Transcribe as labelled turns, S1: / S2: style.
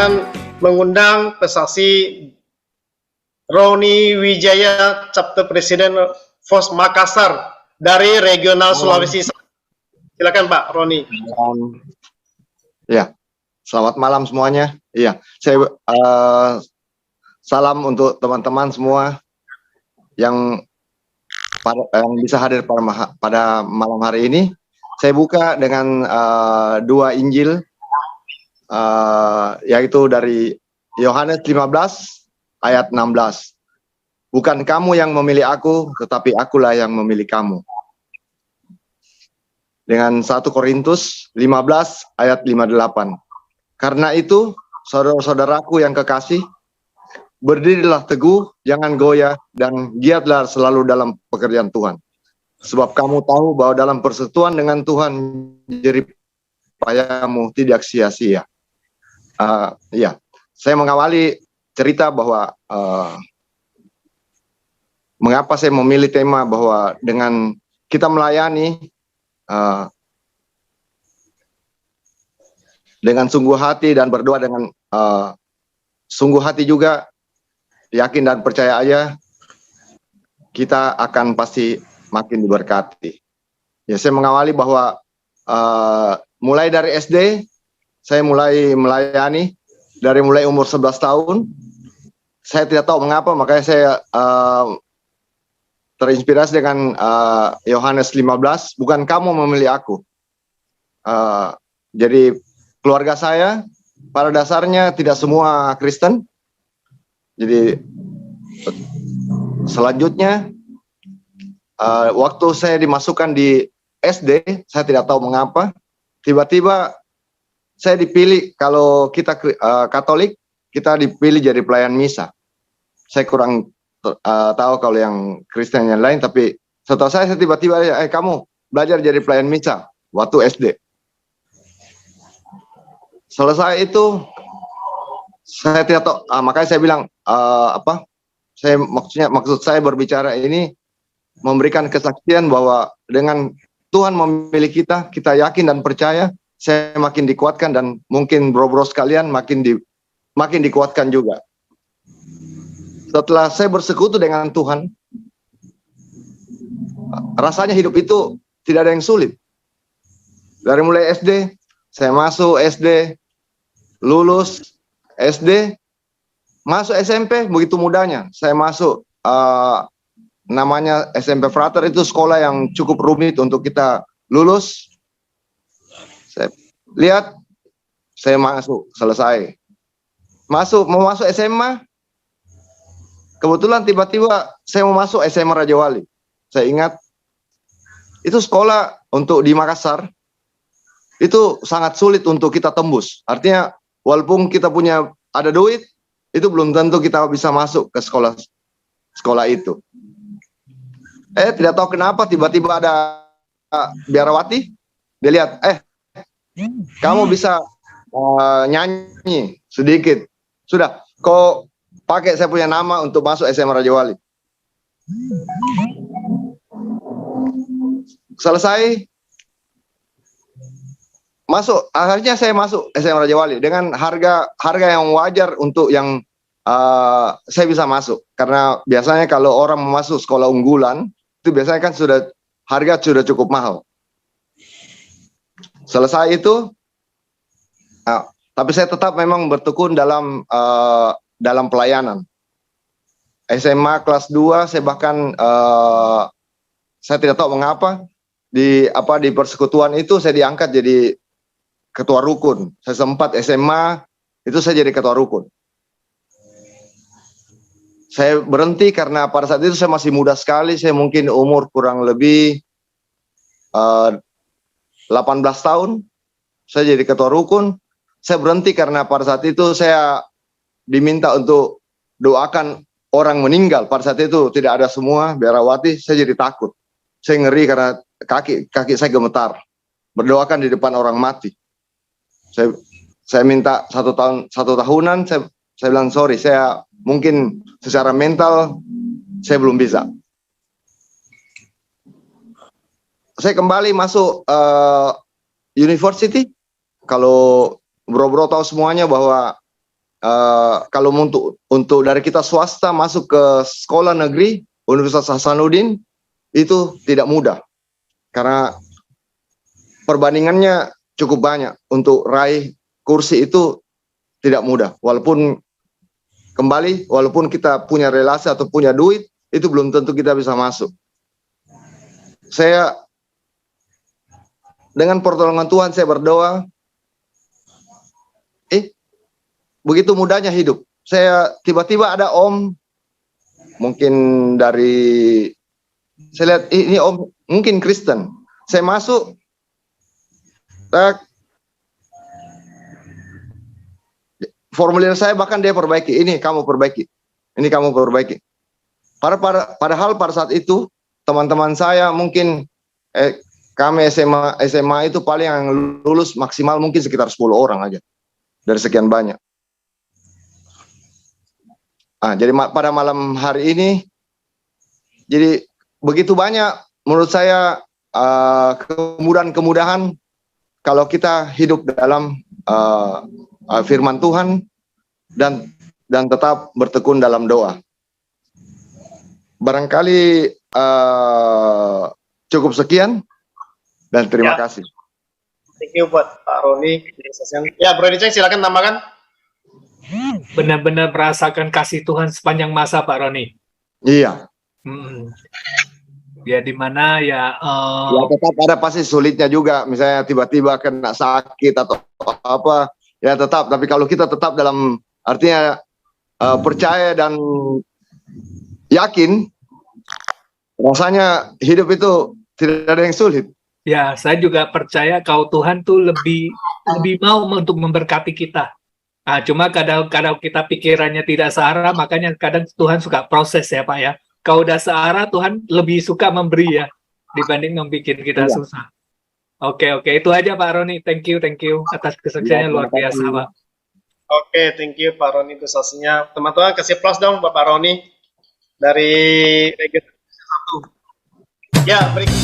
S1: dengan mengundang pesaksi Roni Wijaya, Chapter Presiden FOS Makassar dari Regional Sulawesi. Silakan Pak Roni.
S2: Ya, selamat malam semuanya. Iya, saya salam untuk teman-teman semua yang bisa hadir pada malam hari ini. Saya buka dengan dua Injil, yaitu dari Yohanes 15 ayat 16. Bukan kamu yang memilih aku, tetapi akulah yang memilih kamu. Dengan 1 Korintus 15 ayat 58. Karena itu, saudara-saudaraku yang kekasih, berdirilah teguh, jangan goyah, dan giatlah selalu dalam pekerjaan Tuhan. Sebab kamu tahu bahwa dalam persekutuan dengan Tuhan, jerih payahmu tidak sia-sia. Ya, saya mengawali cerita bahwa mengapa saya memilih tema bahwa dengan kita melayani dengan sungguh hati dan berdoa dengan sungguh hati juga, yakin dan percaya aja, kita akan pasti makin diberkati. Ya, saya mengawali bahwa mulai dari SD, saya mulai melayani, dari mulai umur 11 tahun, saya tidak tahu mengapa, makanya saya terinspirasi dengan Yohanes 15, bukan kamu memilih aku. Jadi keluarga saya pada dasarnya tidak semua Kristen. Jadi selanjutnya waktu saya dimasukkan di SD, saya tidak tahu mengapa tiba-tiba saya dipilih. Kalau kita Katolik, kita dipilih jadi pelayan misa. Saya kurang tahu kalau yang Kristen yang lain, tapi setelah saya tiba-tiba kamu belajar jadi pelayan misa waktu SD. Selesai itu saya tidak tahu, makanya saya bilang maksud saya berbicara ini memberikan kesaksian bahwa dengan Tuhan memilih kita, kita yakin dan percaya, saya makin dikuatkan, dan mungkin bro-bro sekalian makin dikuatkan juga. Setelah saya bersekutu dengan Tuhan, rasanya hidup itu tidak ada yang sulit. Dari mulai SD, saya masuk SD, lulus SD, masuk SMP begitu mudahnya. Saya masuk namanya SMP Frater, itu sekolah yang cukup rumit untuk kita lulus. Saya lihat, saya masuk, selesai. Mau masuk SMA, kebetulan tiba-tiba saya mau masuk SMA Raja Wali. Saya ingat, itu sekolah untuk di Makassar, itu sangat sulit untuk kita tembus. Artinya, walaupun kita ada duit, itu belum tentu kita bisa masuk ke sekolah itu. Tidak tahu kenapa tiba-tiba ada biarawati, dia lihat, kamu bisa nyanyi sedikit. Sudah, kau pakai saya punya nama untuk masuk SMA Raja Wali. Selesai, masuk. Akhirnya saya masuk SMA Raja Wali dengan harga yang wajar untuk yang saya bisa masuk. Karena biasanya kalau orang masuk sekolah unggulan, itu biasanya kan harga sudah cukup mahal. Selesai itu, tapi saya tetap memang bertekun dalam pelayanan. SMA kelas 2, saya bahkan saya tidak tahu mengapa di persekutuan itu saya diangkat jadi ketua rukun. Saya sempat SMA itu saya jadi ketua rukun. Saya berhenti karena pada saat itu saya masih muda sekali. Saya mungkin umur kurang lebih 18 tahun. Saya jadi ketua rukun. Saya berhenti karena pada saat itu saya diminta untuk doakan orang meninggal. Pada saat itu tidak ada semua biarawati. Saya jadi takut. Saya ngeri karena kaki saya gemetar. Berdoakan di depan orang mati. Saya minta 1 tahunan. Saya bilang sorry, saya mungkin secara mental saya belum bisa. Saya kembali masuk university. Kalau bro-bro tahu semuanya bahwa kalau untuk dari kita swasta masuk ke sekolah negeri Universitas Hasanuddin itu tidak mudah karena perbandingannya cukup banyak. Untuk raih kursi itu tidak mudah, walaupun kita punya relasi atau punya duit, itu belum tentu kita bisa masuk. Saya dengan pertolongan Tuhan saya berdoa, begitu mudahnya hidup. Saya tiba-tiba ada om, mungkin dari, saya lihat ini om mungkin Kristen. Saya masuk, formulir saya bahkan dia perbaiki. Ini kamu perbaiki. Ini kamu perbaiki. Padahal pada saat itu teman-teman saya mungkin kami SMA itu paling yang lulus maksimal mungkin sekitar 10 orang aja dari sekian banyak. Jadi pada malam hari ini, jadi begitu banyak menurut saya kemudahan-kemudahan kalau kita hidup dalam firman Tuhan dan tetap bertekun dalam doa. Barangkali cukup sekian dan terima kasih.
S1: Thank you buat Pak Roni. Ya, Bro Diceng silakan tambahkan.
S3: Benar-benar merasakan kasih Tuhan sepanjang masa, Pak Roni.
S2: Iya.
S3: Ya di mana ya
S2: tetap ada pasti sulitnya juga, misalnya tiba-tiba kena sakit atau apa, ya tetap. Tapi kalau kita tetap dalam artinya percaya dan yakin, rasanya hidup itu tidak ada yang sulit.
S3: Ya, saya juga percaya kalau Tuhan tuh lebih mau untuk memberkati kita. Cuma kadang kita pikirannya tidak searah, makanya kadang Tuhan suka proses ya Pak ya. Kalau udah searah, Tuhan lebih suka memberi ya, dibanding membuat kita susah. Oke, itu aja Pak Roni. Thank you atas kesaksiannya luar biasa Pak.
S1: Oke, thank you Pak Roni kesaksiannya. Teman-teman kasih plus dong buat Pak Roni dari Regional 1. Ya, berikut.